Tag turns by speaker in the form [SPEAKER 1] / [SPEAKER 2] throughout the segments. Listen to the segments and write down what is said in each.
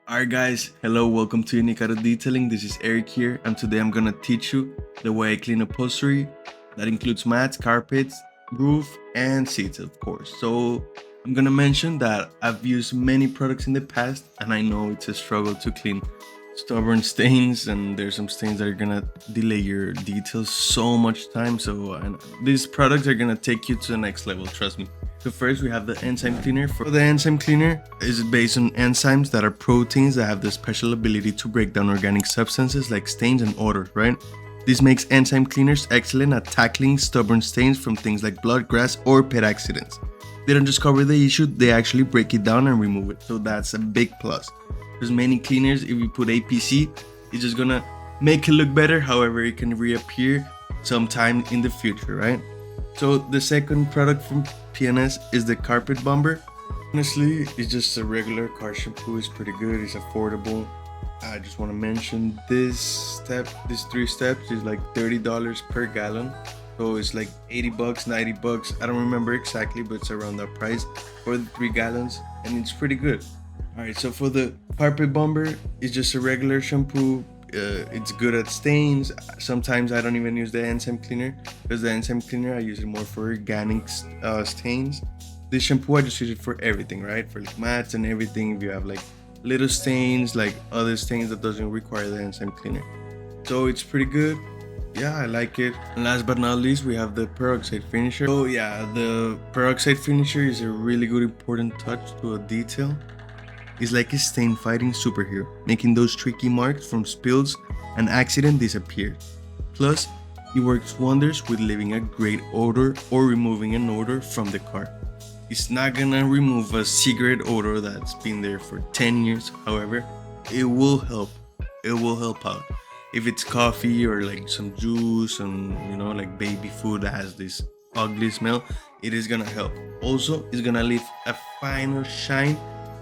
[SPEAKER 1] Alright guys, hello, welcome to Unique Auto Detailing. This is Eric here, and today I'm gonna teach you the way I clean upholstery. That includes mats, carpets, roof, and seats, of course. So I'm gonna mention that I've used many products in the past, and I know it's a struggle to clean stubborn stains, and there's some stains that are gonna delay your details so much time. So these products are gonna take you to the next level, trust me. So first we have the enzyme cleaner. For the enzyme cleaner is based on enzymes that are proteins that have the special ability to break down organic substances like stains and odor, right? This makes enzyme cleaners excellent at tackling stubborn stains from things like blood, grass, or pet accidents. They don't just cover the issue, they actually break it down and remove it. So that's a big plus. There's many cleaners, if you put APC, it's just gonna make it look better. However, it can reappear sometime in the future, right? So the second product from PNS is the carpet bomber. Honestly, it's just a regular car shampoo. It's pretty good. It's affordable. I just want to mention these 3 steps is like $30 per gallon. So it's like 80 bucks, 90 bucks. I don't remember exactly, but it's around that price for the 3 gallons, and it's pretty good. All right, so for the carpet bomber, it's just a regular shampoo. It's good at stains. Sometimes I don't even use the enzyme cleaner, because the enzyme cleaner I use it more for organic stains. This shampoo I just use it for everything, right? For like mats and everything. If you have like little stains, like other stains that doesn't require the enzyme cleaner, so it's pretty good. Yeah, I like it. And last but not least, we have the peroxide finisher. So yeah, the peroxide finisher is a really good important touch to a detail. Is like a stain fighting superhero, making those tricky marks from spills and accident disappear. Plus, it works wonders with leaving a great odor or removing an odor from the car. It's not gonna remove a cigarette odor that's been there for 10 years, however, it will help. It will help out. If it's coffee or like some juice and like baby food that has this ugly smell, it is gonna help. Also, it's gonna leave a final shine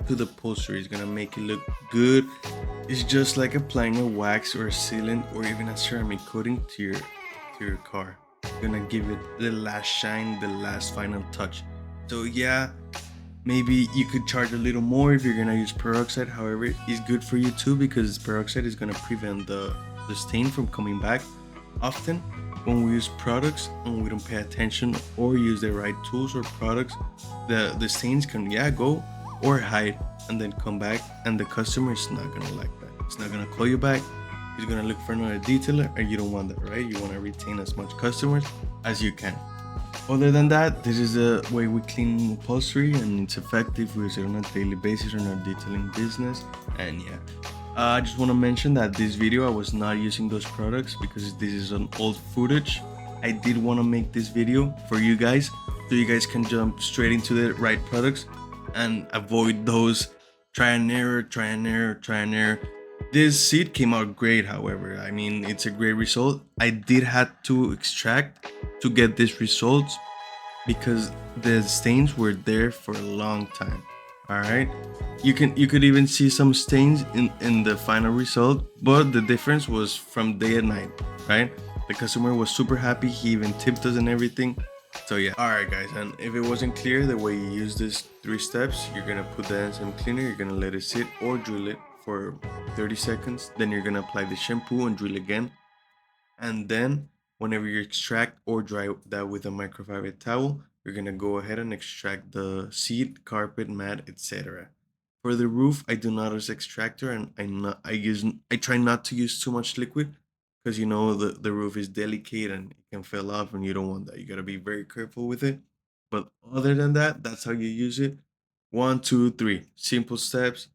[SPEAKER 1] to the upholstery. It's gonna make it look good. It's just like applying a wax or a sealant or even a ceramic coating to your car. It's gonna give it the last shine, the last final touch. So yeah, maybe you could charge a little more if you're gonna use peroxide. However, it's good for you too, because peroxide is gonna prevent the stain from coming back. Often when we use products and we don't pay attention or use the right tools or products, the stains can go or hide and then come back, and the customer is not gonna like that. It's not gonna call you back. He's gonna look for another detailer, and you don't want that, right? You want to retain as much customers as you can. Other than that, this is the way we clean upholstery, and it's effective. We use it on a daily basis in our detailing business. And yeah, I just want to mention that this video I was not using those products because this is an old footage. I did want to make this video for you guys so you guys can jump straight into the right products and avoid those try and error. This seed came out great, however. I mean, it's a great result. I did have to extract to get this results because the stains were there for a long time. All right, you could even see some stains in the final result, but the difference was from day and night, right? The customer was super happy. He even tipped us and everything. So yeah, alright guys, and if it wasn't clear the way you use these 3 steps, you're gonna put the enzyme cleaner, you're gonna let it sit or drill it for 30 seconds, then you're gonna apply the shampoo and drill again, and then whenever you extract or dry that with a microfiber towel, you're gonna go ahead and extract the seat, carpet, mat, etc. For the roof, I do not use extractor, and I try not to use too much liquid, because the roof is delicate and it can fall off, and you don't want that. You gotta be very careful with it. But other than that, that's how you use it. One, two, three. Simple steps.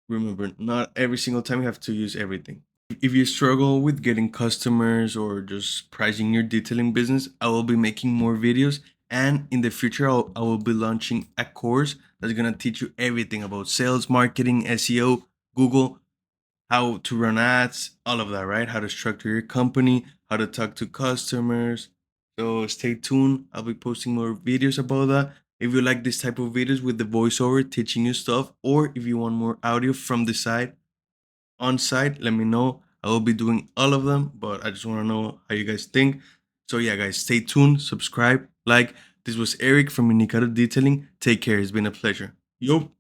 [SPEAKER 1] Remember, not every single time you have to use everything. If you struggle with getting customers or just pricing your detailing business, I will be making more videos. And in the future, I will be launching a course that's going to teach you everything about sales, marketing, SEO, Google, how to run ads, all of that, right? How to structure your company, how to talk to customers. So stay tuned. I'll be posting more videos about that. If you like this type of videos with the voiceover teaching you stuff, or if you want more audio from the side, on site, let me know. I will be doing all of them, but I just want to know how you guys think. So yeah, guys, stay tuned, subscribe, like. This was Eric from Unique Auto Detailing. Take care. It's been a pleasure. Yo.